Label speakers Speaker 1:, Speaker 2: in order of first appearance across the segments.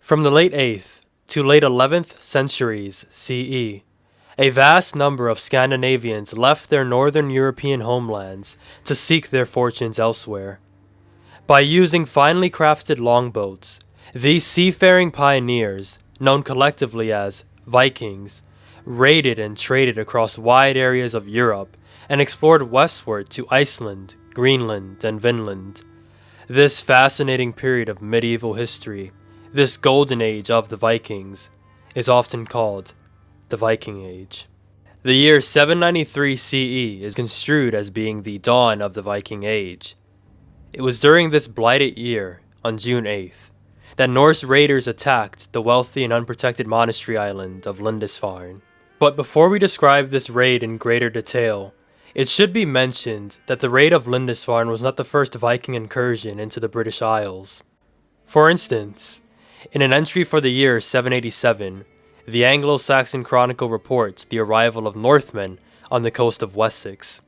Speaker 1: From the late 8th to late 11th centuries CE, a vast number of Scandinavians left their northern European homelands to seek their fortunes elsewhere. By using finely crafted longboats, these seafaring pioneers, known collectively as Vikings, raided and traded across wide areas of Europe and explored westward to Iceland, Greenland, and Vinland. This fascinating period of medieval history, this golden age of the Vikings, is often called the Viking Age. The year 793 CE is construed as being the dawn of the Viking Age. It was during this blighted year, on June 8th, that Norse raiders attacked the wealthy and unprotected monastery island of Lindisfarne. But before we describe this raid in greater detail, it should be mentioned that the raid of Lindisfarne was not the first Viking incursion into the British Isles. For instance, in an entry for the year 787, the Anglo-Saxon Chronicle reports the arrival of Northmen on the coast of Wessex.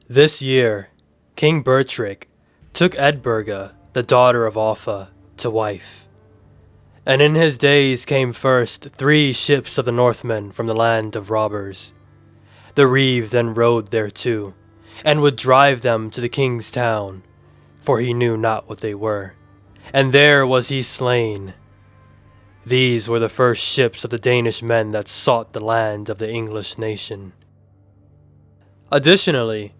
Speaker 1: This year, King Bertric took Edburga, the daughter of Offa, to wife. And in his days came first 3 ships of the Northmen from the land of robbers. The reeve then rode thereto, and would drive them to the king's town, for he knew not what they were. And there was he slain. These were the first ships of the Danish men that sought the land of the English nation. Additionally,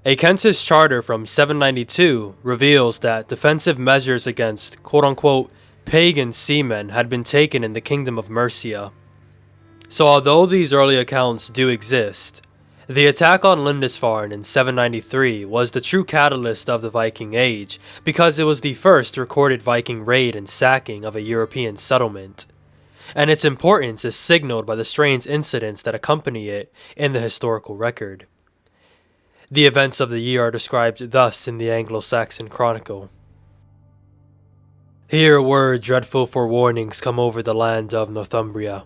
Speaker 1: a Kentish charter from 792 reveals that defensive measures against quote-unquote pagan seamen had been taken in the kingdom of Mercia. So although these early accounts do exist, the attack on Lindisfarne in 793 was the true catalyst of the Viking Age because it was the first recorded Viking raid and sacking of a European settlement, and its importance is signaled by the strange incidents that accompany it in the historical record. The events of the year are described thus in the Anglo-Saxon Chronicle. Here were dreadful forewarnings come over the land of Northumbria,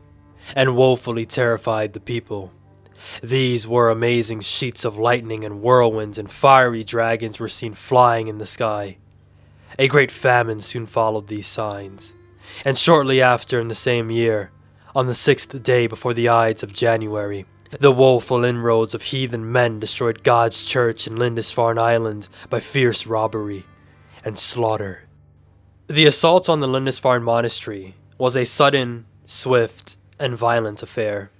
Speaker 1: and woefully terrified the people. These were amazing sheets of lightning and whirlwinds, and fiery dragons were seen flying in the sky. A great famine soon followed these signs, and shortly after in the same year, on the 6th day before the Ides of January, the woeful inroads of heathen men destroyed God's church in Lindisfarne Island by fierce robbery and slaughter. The assault on the Lindisfarne monastery was a sudden, swift, and violent affair.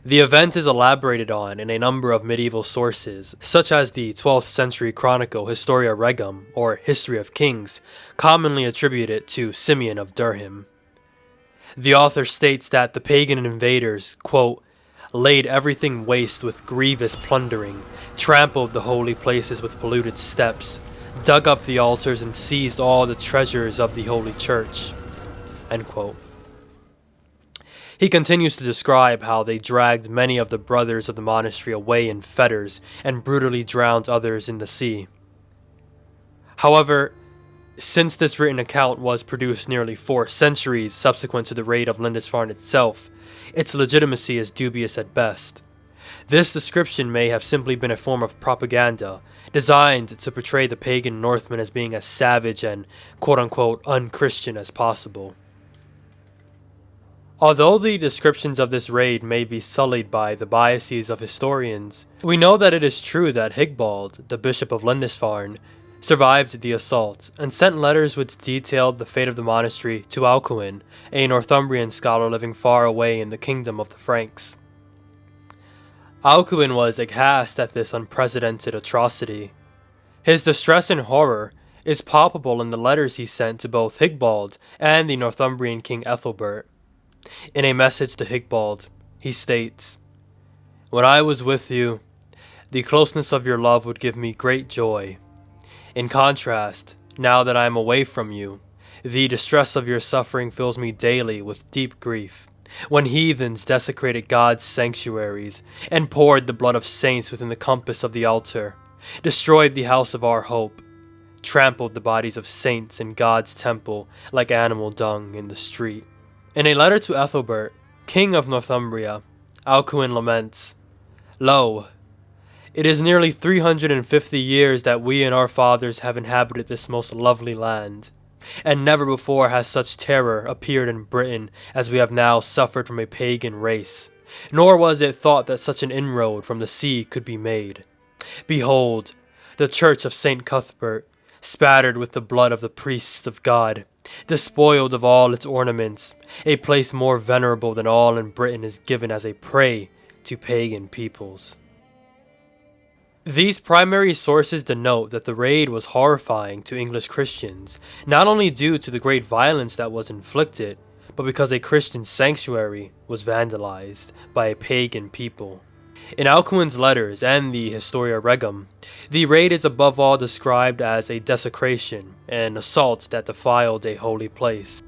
Speaker 1: The event is elaborated on in a number of medieval sources, such as the 12th century chronicle Historia Regum, or History of Kings, commonly attributed to Simeon of Durham. The author states that the pagan invaders, quote, laid everything waste with grievous plundering, trampled the holy places with polluted steps, dug up the altars and seized all the treasures of the holy church. End quote. He continues to describe how they dragged many of the brothers of the monastery away in fetters and brutally drowned others in the sea. However, since this written account was produced nearly 4 centuries subsequent to the raid of Lindisfarne itself, its legitimacy is dubious at best. This description may have simply been a form of propaganda, designed to portray the pagan Northmen as being as savage and quote-unquote un-Christian as possible. Although the descriptions of this raid may be sullied by the biases of historians, we know that it is true that Higbald, the bishop of Lindisfarne, survived the assault and sent letters which detailed the fate of the monastery to Alcuin, a Northumbrian scholar living far away in the kingdom of the Franks. Alcuin was aghast at this unprecedented atrocity. His distress and horror is palpable in the letters he sent to both Higbald and the Northumbrian king Ethelbert. In a message to Higbald, he states, "When I was with you, the closeness of your love would give me great joy. In contrast, now that I am away from you, the distress of your suffering fills me daily with deep grief. When heathens desecrated God's sanctuaries, and poured the blood of saints within the compass of the altar, destroyed the house of our hope, trampled the bodies of saints in God's temple like animal dung in the street." In a letter to Ethelbert, king of Northumbria, Alcuin laments, "Lo, it is nearly 350 years that we and our fathers have inhabited this most lovely land, and never before has such terror appeared in Britain as we have now suffered from a pagan race, nor was it thought that such an inroad from the sea could be made. Behold, the church of St. Cuthbert, spattered with the blood of the priests of God, despoiled of all its ornaments, a place more venerable than all in Britain is given as a prey to pagan peoples. These primary sources denote that the raid was horrifying to English Christians, not only due to the great violence that was inflicted, but because a Christian sanctuary was vandalized by a pagan people. In Alcuin's letters and the Historia Regum, the raid is above all described as a desecration, an assault that defiled a holy place.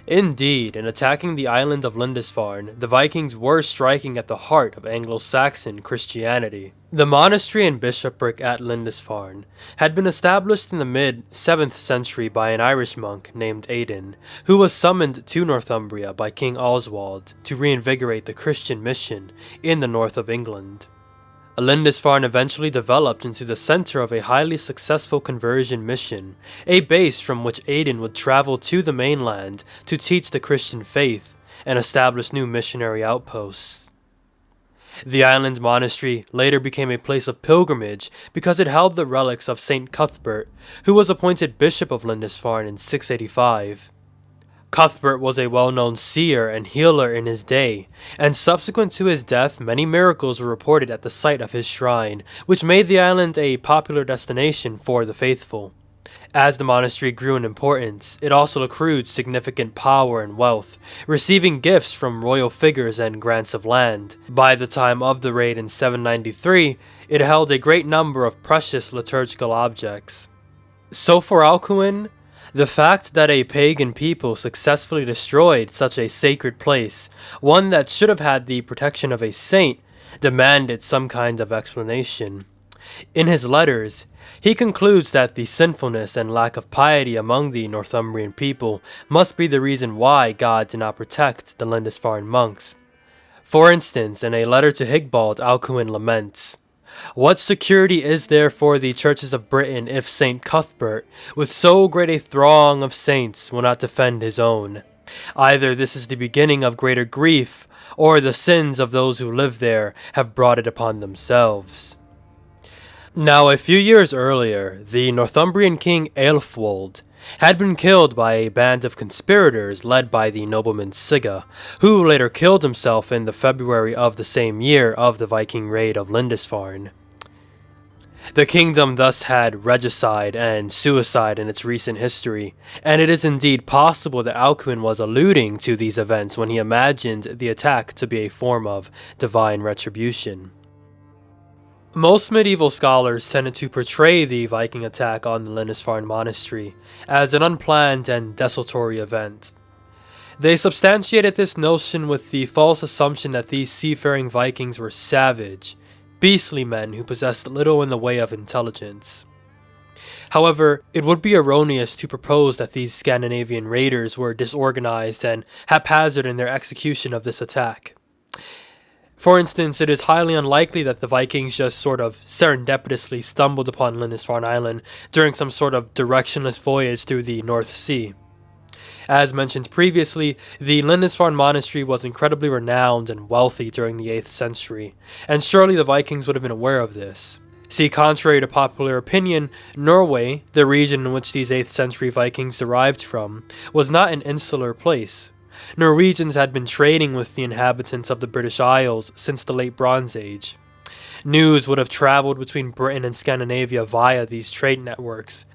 Speaker 1: Indeed, in attacking the island of Lindisfarne, the Vikings were striking at the heart of Anglo-Saxon Christianity. The monastery and bishopric at Lindisfarne had been established in the mid-7th century by an Irish monk named Aidan, who was summoned to Northumbria by King Oswald to reinvigorate the Christian mission in the north of England. Lindisfarne eventually developed into the center of a highly successful conversion mission, a base from which Aidan would travel to the mainland to teach the Christian faith and establish new missionary outposts. The island monastery later became a place of pilgrimage because it held the relics of St. Cuthbert, who was appointed Bishop of Lindisfarne in 685. Cuthbert was a well-known seer and healer in his day, and subsequent to his death many miracles were reported at the site of his shrine, which made the island a popular destination for the faithful. As the monastery grew in importance, it also accrued significant power and wealth, receiving gifts from royal figures and grants of land. By the time of the raid in 793, it held a great number of precious liturgical objects. So for Alcuin, the fact that a pagan people successfully destroyed such a sacred place, one that should have had the protection of a saint, demanded some kind of explanation. In his letters, he concludes that the sinfulness and lack of piety among the Northumbrian people must be the reason why God did not protect the Lindisfarne monks. For instance, in a letter to Higbald, Alcuin laments, "What security is there for the churches of Britain if St. Cuthbert, with so great a throng of saints, will not defend his own? Either this is the beginning of greater grief, or the sins of those who live there have brought it upon themselves." Now, a few years earlier, the Northumbrian king Aelfwold had been killed by a band of conspirators led by the nobleman Sigga, who later killed himself in the February of the same year of the Viking raid of Lindisfarne. The kingdom thus had regicide and suicide in its recent history, and it is indeed possible that Alcuin was alluding to these events when he imagined the attack to be a form of divine retribution. Most medieval scholars tended to portray the Viking attack on the Lindisfarne monastery as an unplanned and desultory event. They substantiated this notion with the false assumption that these seafaring Vikings were savage, beastly men who possessed little in the way of intelligence. However, it would be erroneous to propose that these Scandinavian raiders were disorganized and haphazard in their execution of this attack. For instance, it is highly unlikely that the Vikings just sort of serendipitously stumbled upon Lindisfarne Island during some sort of directionless voyage through the North Sea. As mentioned previously, the Lindisfarne monastery was incredibly renowned and wealthy during the 8th century, and surely the Vikings would have been aware of this. See, contrary to popular opinion, Norway, the region in which these 8th century Vikings derived from, was not an insular place. Norwegians had been trading with the inhabitants of the British Isles since the late Bronze Age. News would have traveled between Britain and Scandinavia via these trade networks,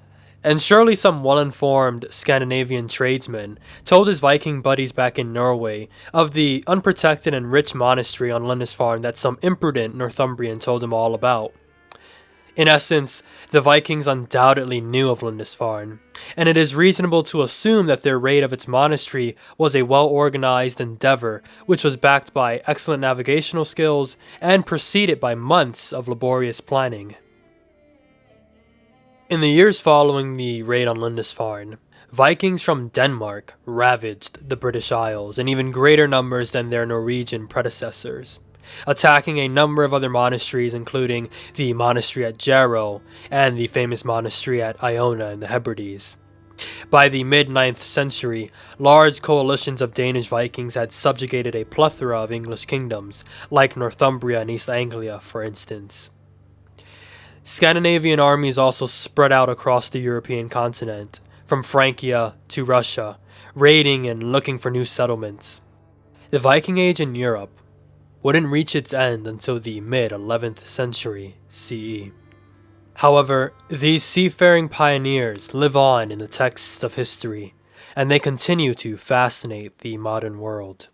Speaker 1: and surely some well-informed Scandinavian tradesman told his Viking buddies back in Norway of the unprotected and rich monastery on Lindisfarne that some imprudent Northumbrian told him all about. In essence, the Vikings undoubtedly knew of Lindisfarne, and it is reasonable to assume that their raid of its monastery was a well-organized endeavor which was backed by excellent navigational skills and preceded by months of laborious planning. In the years following the raid on Lindisfarne, Vikings from Denmark ravaged the British Isles in even greater numbers than their Norwegian predecessors, attacking a number of other monasteries including the monastery at Jarrow and the famous monastery at Iona in the Hebrides. By the mid-9th century, large coalitions of Danish Vikings had subjugated a plethora of English kingdoms, like Northumbria and East Anglia, for instance. Scandinavian armies also spread out across the European continent, from Francia to Russia, raiding and looking for new settlements. The Viking Age in Europe wouldn't reach its end until the mid-11th century CE. However, these seafaring pioneers live on in the texts of history, and they continue to fascinate the modern world.